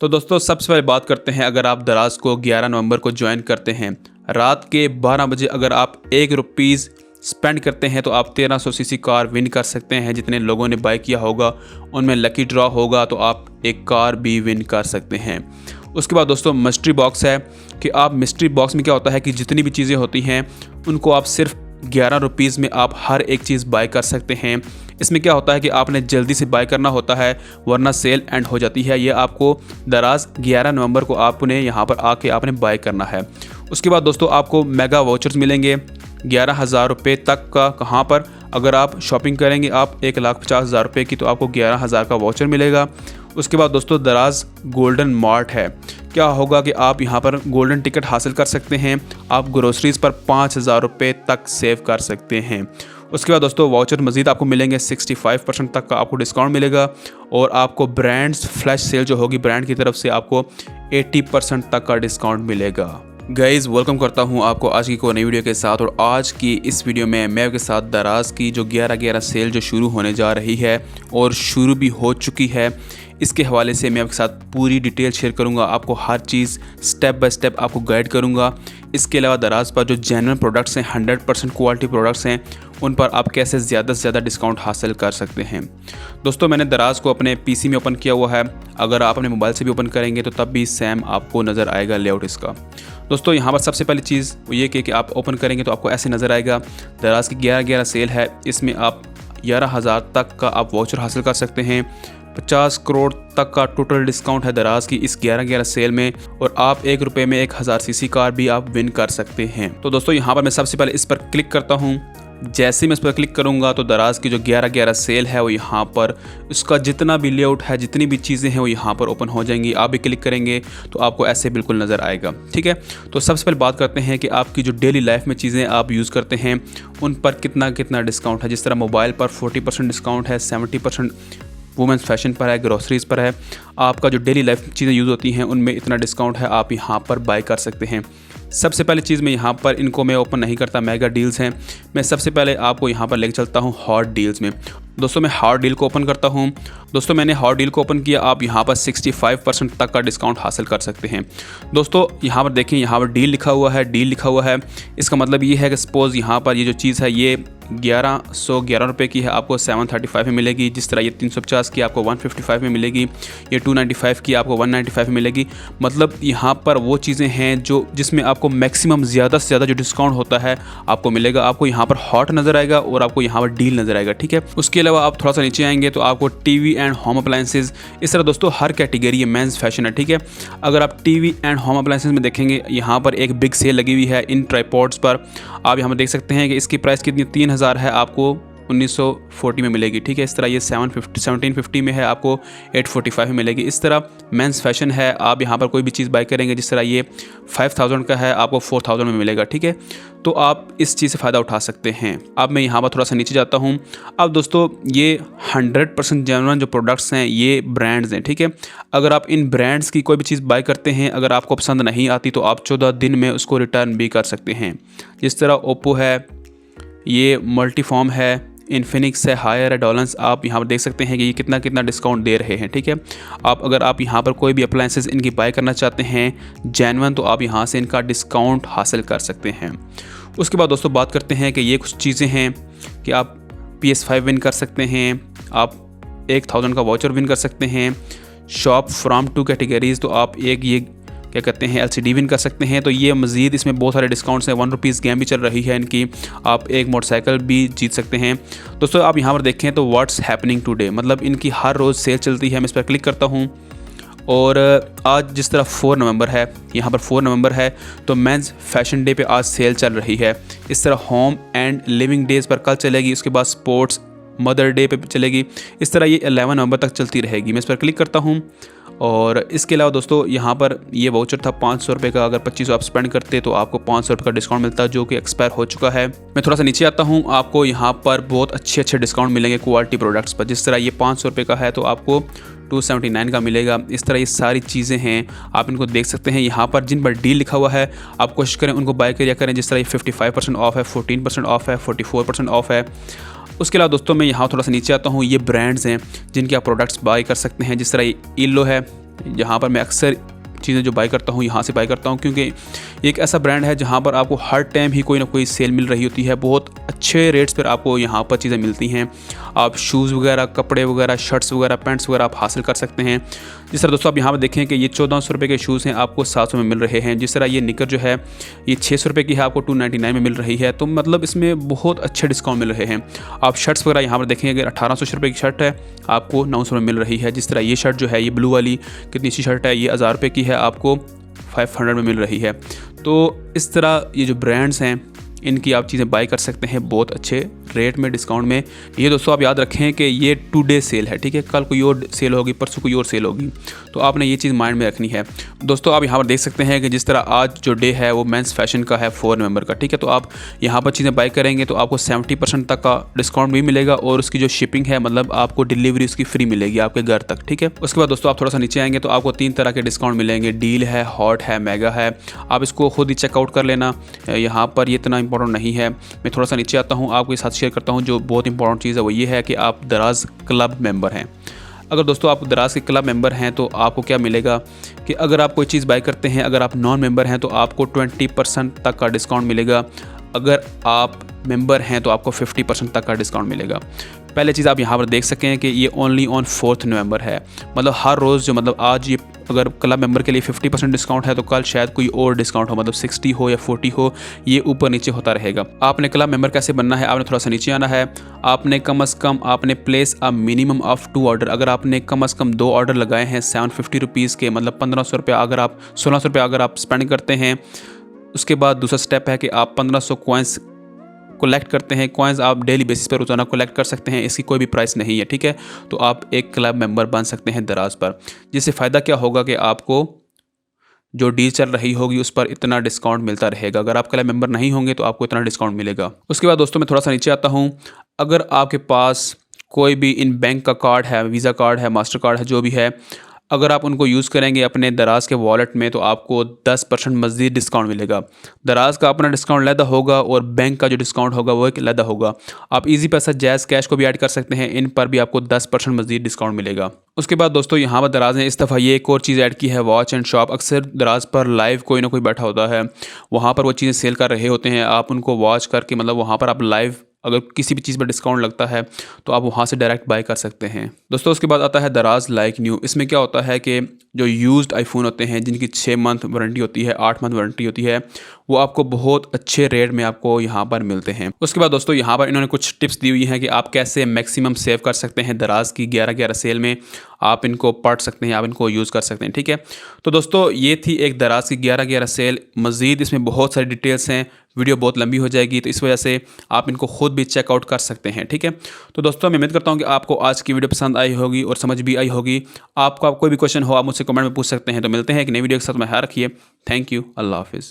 तो दोस्तों सबसे पहले बात करते हैं, अगर आप दराज को 11 नवंबर को ज्वाइन करते हैं, रात के 12 बजे अगर आप ₹1 स्पेंड करते हैं तो आप 1300 सीसी कार विन कर सकते हैं। जितने लोगों ने बाय किया होगा उनमें लकी ड्रॉ होगा तो आप एक कार भी विन कर सकते हैं। उसके बाद दोस्तों मिस्ट्री बॉक्स है कि आप मिस्ट्री बॉक्स में क्या होता है कि जितनी भी चीज़ें होती हैं उनको आप सिर्फ ₹11 में आप हर एक चीज़ बाय कर सकते हैं। इसमें क्या होता है कि आपने जल्दी से बाय करना होता है वरना सेल एंड हो जाती है। ये आपको दराज 11 नवंबर को आपने यहाँ पर आके आपने बाय करना है। उसके बाद दोस्तों आपको मेगा वाउचर्स मिलेंगे ₹11,000 तक का। कहाँ पर? अगर आप शॉपिंग करेंगे आप ₹1,50,000 की तो आपको 11,000 का वाउचर मिलेगा। उसके बाद दोस्तों दराज गोल्डन मार्ट है। क्या होगा कि आप यहाँ पर गोल्डन टिकट हासिल कर सकते हैं। आप ग्रोसरीज़ पर ₹5,000 तक सेव कर सकते हैं। उसके बाद दोस्तों वाउचर मज़ीद आपको मिलेंगे 65% तक का आपको डिस्काउंट मिलेगा और आपको ब्रांड्स फ्लैश सेल जो होगी ब्रांड की तरफ से आपको 80% तक का डिस्काउंट मिलेगा। गाइज़ वेलकम करता हूं आपको आज की कोई नई वीडियो के साथ। और आज की इस वीडियो में मैं आपके साथ दराज की जो 11/11 सेल जो शुरू होने जा रही है और शुरू भी हो चुकी है, इसके हवाले से मैं आपके साथ पूरी डिटेल शेयर करूंगा। आपको हर चीज़ स्टेप बाय स्टेप आपको गाइड करूंगा। इसके अलावा दराज पर जो जेन्युइन प्रोडक्ट्स हैं 100% क्वालिटी प्रोडक्ट्स हैं उन पर आप कैसे ज़्यादा से ज़्यादा डिस्काउंट हासिल कर सकते हैं। दोस्तों मैंने दराज को अपने पीसी में ओपन किया हुआ है। अगर आप अपने मोबाइल से भी ओपन करेंगे तो तब भी सेम आपको नज़र आएगा लेआउट इसका। दोस्तों यहाँ पर सबसे पहली चीज़ वो ये कि आप ओपन करेंगे तो आपको ऐसे नज़र आएगा। दराज की 11/11 सेल है। इसमें आप 11,000 तक का आप वाउचर हासिल कर सकते हैं। 50 करोड़ तक का टोटल डिस्काउंट है दराज की इस 11/11 सेल में और आप ₹1 में 1000 सीसी कार भी आप विन कर सकते हैं। तो दोस्तों यहाँ पर मैं सबसे पहले इस पर क्लिक करता हूँ। जैसे मैं इस पर क्लिक करूँगा तो दराज की जो 11/11 सेल है वो यहाँ पर उसका जितना भी लेआउट है जितनी भी चीज़ें हैं वो यहाँ पर ओपन हो जाएंगी। आप भी क्लिक करेंगे तो आपको ऐसे बिल्कुल नज़र आएगा। ठीक है, तो सबसे पहले बात करते हैं कि आपकी जो डेली लाइफ में चीज़ें आप यूज़ करते हैं उन पर कितना कितना डिस्काउंट है। जिस तरह मोबाइल पर 40% डिस्काउंट है, 70% वुमेंस फैशन पर है, ग्रोसरीज़ पर है। आपका जो डेली लाइफ चीज़ें यूज़ होती हैं उनमें इतना डिस्काउंट है, आप यहाँ पर बाय कर सकते हैं। सबसे पहले चीज़ मैं यहाँ पर इनको मैं ओपन नहीं करता, मेगा डील्स हैं। मैं सबसे पहले आपको यहाँ पर लेकर चलता हूँ हॉट डील्स में। दोस्तों मैं हॉट डील को ओपन करता हूँ। दोस्तों मैंने हॉट डील को ओपन किया। आप यहाँ पर 65% तक का डिस्काउंट हासिल कर सकते हैं। दोस्तों यहाँ पर देखें, यहाँ पर डील लिखा हुआ है, डील लिखा हुआ है। इसका मतलब ये है कि सपोज़ यहाँ पर ये जो चीज़ है ये ₹1111 की है, आपको 735 में मिलेगी। जिस तरह ये 350 की आपको 155 में मिलेगी, ये 295 की आपको 195 में मिलेगी। मतलब यहाँ पर वो चीज़ें हैं जो जिसमें आपको मैक्सिमम ज़्यादा से ज़्यादा जो डिस्काउंट होता है आपको मिलेगा। आपको यहाँ पर हॉट नज़र आएगा और आपको यहाँ पर डील नज़र आएगा। ठीक है, उसके अलावा आप थोड़ा सा नीचे आएंगे तो आपको टीवी एंड होम अप्लायंसेज, इस तरह दोस्तों हर कैटेगरी ये मेंस फैशन है। ठीक है, अगर आप टीवी एंड होम अप्लायंसेज में देखेंगे यहाँ पर एक बिग सेल लगी हुई है इन ट्राइपॉड्स पर। आप यहाँ पर देख सकते हैं कि इसकी प्राइस कितनी 3,000 है, आपको 1940 में मिलेगी। ठीक है, इस तरह ये 1750 में है, आपको 845 में मिलेगी। इस तरह मेंस फैशन है। आप यहाँ पर कोई भी चीज़ बाय करेंगे, जिस तरह ये 5000 का है आपको 4000 में मिलेगा। ठीक है, तो आप इस चीज़ से फ़ायदा उठा सकते हैं। अब मैं यहाँ पर थोड़ा सा नीचे जाता हूँ। अब दोस्तों ये 100% जेन्युइन जो प्रोडक्ट्स हैं ये ब्रांड्स हैं। ठीक है, अगर आप इन ब्रांड्स की कोई भी चीज़ बाय करते हैं, अगर आपको पसंद नहीं आती तो आप 14 दिन में उसको रिटर्न भी कर सकते हैं। जिस तरह ओप्पो है, ये मल्टीफॉर्म है, इन्फिनिक्स है, हायर है, डॉलेंस। आप यहाँ पर देख सकते हैं कि ये कितना कितना डिस्काउंट दे रहे हैं। ठीक है, अगर आप यहाँ पर कोई भी अप्लायंसेस इनकी बाय करना चाहते हैं जेन्युइन तो आप यहाँ से इनका डिस्काउंट हासिल कर सकते हैं। उसके बाद दोस्तों बात करते हैं कि ये कुछ चीज़ें हैं कि आप PS5 विन कर सकते हैं, आप 1000 का वाउचर विन कर सकते हैं। शॉप फ्रॉम 2 कैटेगरीज, तो आप एक ये क्या कहते हैं LCD विन कर सकते हैं। तो ये मज़ीद इसमें बहुत सारे डिस्काउंट्स हैं। ₹1 गेम भी चल रही है इनकी, आप एक मोटरसाइकिल भी जीत सकते हैं। दोस्तों आप यहाँ पर देखें तो व्हाट्स हैपनिंग टुडे, मतलब इनकी हर रोज़ सेल चलती है। मैं इस पर क्लिक करता हूँ और आज जिस तरह 4 नवंबर है, यहाँ पर 4 नवंबर है तो मेंस फैशन डे पे आज सेल चल रही है। इस तरह होम एंड लिविंग डेज़ पर कल चलेगी, उसके बाद स्पोर्ट्स मदर डे पे चलेगी। इस तरह ये 11 नवंबर तक चलती रहेगी। मैं इस पर क्लिक करता हूँ और इसके अलावा दोस्तों यहाँ पर ये वाउचर था ₹500 का। अगर 2500 आप स्पेंड करते तो आपको ₹500 का डिस्काउंट मिलता है जो कि एक्सपायर हो चुका है। मैं थोड़ा सा नीचे आता हूँ, आपको यहाँ पर बहुत अच्छे डिस्काउंट मिलेंगे क्वालिटी प्रोडक्ट्स पर। जिस तरह ये ₹500 का है तो आपको 279 का मिलेगा। इस तरह ये सारी चीज़ें हैं, आप इनको देख सकते हैं। यहाँ पर जिन पर डील लिखा हुआ है आप कोशिश करें उनको बाय करें। जिस तरह ये 55% ऑफ है, 14% ऑफ है, 44% ऑफ है। उसके अलावा दोस्तों मैं यहाँ थोड़ा सा नीचे आता हूँ, ये ब्रांड्स हैं जिनके आप प्रोडक्ट्स बाय कर सकते हैं। जिस तरह ये इलो है, जहाँ पर मैं अक्सर चीज़ें जो बाई करता हूँ यहाँ से बाई करता हूँ, क्योंकि एक ऐसा ब्रांड है जहाँ पर आपको हर टाइम ही कोई ना कोई सेल मिल रही होती है। बहुत अच्छे रेट्स पर आपको यहाँ पर चीज़ें मिलती हैं। आप शूज़ वगैरह, कपड़े वगैरह, शर्ट्स वगैरह, पैंट्स वगैरह आप हासिल कर सकते हैं। जिस तरह दोस्तों आप यहाँ पर देखें कि ये 1400 रुपये के शूज़ हैं, आपको 700 में मिल रहे हैं। जिस तरह ये निकर जो है ये 600 रुपये की है, आपको 299 में मिल रही है। तो मतलब इसमें बहुत अच्छे डिस्काउंट मिल रहे हैं। आप शर्ट्स वगैरह यहाँ पर देखें, अगर 1800 रुपये की शर्ट है आपको 900 में मिल रही है। जिस तरह ये शर्ट जो है, ये ब्लू वाली कितनी अच्छी शर्ट है, ये 1000 रुपये की है, आपको 500 में मिल रही है। तो इस तरह ये जो ब्रांड्स हैं इनकी आप चीज़ें बाई कर सकते हैं बहुत अच्छे रेट में, डिस्काउंट में। ये दोस्तों आप याद रखें कि ये 2 डे सेल है, ठीक है। कल कोई और सेल होगी, परसों कोई और सेल होगी, तो आपने ये चीज़ माइंड में रखनी है। दोस्तों आप यहाँ पर देख सकते हैं कि जिस तरह आज जो डे है वो मेंस फैशन का है 4 नवंबर का, ठीक है। तो आप यहाँ पर चीज़ें बाई करेंगे तो आपको 70% तक का डिस्काउंट भी मिलेगा और उसकी जो शिपिंग है, मतलब आपको डिलीवरी उसकी फ्री मिलेगी आपके घर तक, ठीक है। उसके बाद दोस्तों आप थोड़ा सा नीचे आएंगे तो आपको 3 तरह के डिस्काउंट मिलेंगे। डील है, हॉट है, मेगा है। आप इसको खुद ही चेकआउट कर लेना, यहाँ पर ये इतना इंपॉर्टेंट नहीं है। मैं थोड़ा सा नीचे आता हूँ, आपके साथ शेयर करता हूँ जो बहुत इंपॉर्टेंट चीज़ है, वो ये है कि आप दराज क्लब मेंबर हैं। अगर दोस्तों आप दराज के क्लब मेंबर हैं तो आपको क्या मिलेगा कि अगर आप कोई चीज़ बाई करते हैं, अगर आप नॉन मेंबर हैं तो आपको 20% तक का डिस्काउंट मिलेगा। अगर आप मेंबर हैं तो आपको 50% तक का डिस्काउंट मिलेगा। पहले चीज़ आप यहाँ पर देख सकें कि ये ओनली ऑन 4 नवंबर है, मतलब हर रोज़ जो, मतलब आज ये अगर क्लब मेंबर के लिए 50% डिस्काउंट है तो कल शायद कोई और डिस्काउंट हो, मतलब 60 हो या 40 हो, ये ऊपर नीचे होता रहेगा। आपने क्लब मेंबर कैसे बनना है, आपने थोड़ा सा नीचे आना है। आपने कम अज़ कम आपने place a minimum of 2 order. अगर आपने कम अज़ कम 2 ऑर्डर लगाए हैं 750 रुपीज़ के, मतलब 1500 रुपये, अगर आप 1600 रुपये अगर आप स्पेंड करते हैं, उसके बाद दूसरा स्टेप है कि आप 1500 कॉइन्स कलेक्ट करते हैं। कॉइन्स आप डेली बेसिस पर रोज़ाना कलेक्ट कर सकते हैं, इसकी कोई भी प्राइस नहीं है, ठीक है। तो आप एक क्लब मेंबर बन सकते हैं दराज पर, जिससे फ़ायदा क्या होगा कि आपको जो डील चल रही होगी उस पर इतना डिस्काउंट मिलता रहेगा। अगर आप क्लब मेंबर नहीं होंगे तो आपको इतना डिस्काउंट मिलेगा। उसके बाद दोस्तों मैं थोड़ा सा नीचे आता हूँ। अगर आपके पास कोई भी इन बैंक का कार्ड है, वीज़ा कार्ड है, मास्टर कार्ड है, जो भी है, अगर आप उनको यूज़ करेंगे अपने दराज के वॉलेट में तो आपको 10% मज़ीद डिस्काउंट मिलेगा। दराज का अपना डिस्काउंट अलग होगा और बैंक का जो डिस्काउंट होगा वो एक अलग होगा। आप इजी पैसा, जैज़ कैश को भी ऐड कर सकते हैं, इन पर भी आपको 10% मज़ीद डिस्काउंट मिलेगा। उसके बाद दोस्तों यहाँ पर दराज ने इस दफ़ा ये एक और चीज़ ऐड की है, वॉच एंड शॉप। अक्सर दराज पर लाइव कोई ना कोई बैठा होता है, वहाँ पर वो चीज़ें सेल कर रहे होते हैं। आप उनको वॉच करके, मतलब वहाँ पर आप लाइव अगर किसी भी चीज़ पर डिस्काउंट लगता है तो आप वहाँ से डायरेक्ट बाय कर सकते हैं। दोस्तों उसके बाद आता है दराज लाइक न्यू। इसमें क्या होता है कि जो यूज्ड आईफोन होते हैं जिनकी 6 मंथ वारंटी होती है, 8 मंथ वारंटी होती है, वो आपको बहुत अच्छे रेट में आपको यहाँ पर मिलते हैं। उसके बाद दोस्तों यहाँ पर इन्होंने कुछ टिप्स दी हुई हैं कि आप कैसे मैक्सिमम सेव कर सकते हैं दराज की 11/11 सेल में। आप इनको पढ़ सकते हैं, आप इनको यूज़ कर सकते हैं, ठीक है। तो दोस्तों ये थी एक दराज की 11/11 सेल। मज़ीद इसमें बहुत सारी डिटेल्स हैं, वीडियो बहुत लंबी हो जाएगी, तो इस वजह से आप इनको खुद भी चेकआउट कर सकते हैं, ठीक है। तो दोस्तों मैं उम्मीद करता हूँ कि आपको आज की वीडियो पसंद आई होगी और समझ भी आई होगी। आपका कोई भी क्वेश्चन हो आप मुझसे कमेंट में पूछ सकते हैं। तो मिलते हैं एक नई वीडियो के साथ में, ख्याल रखिए। थैंक यू, अल्लाह हाफिज़।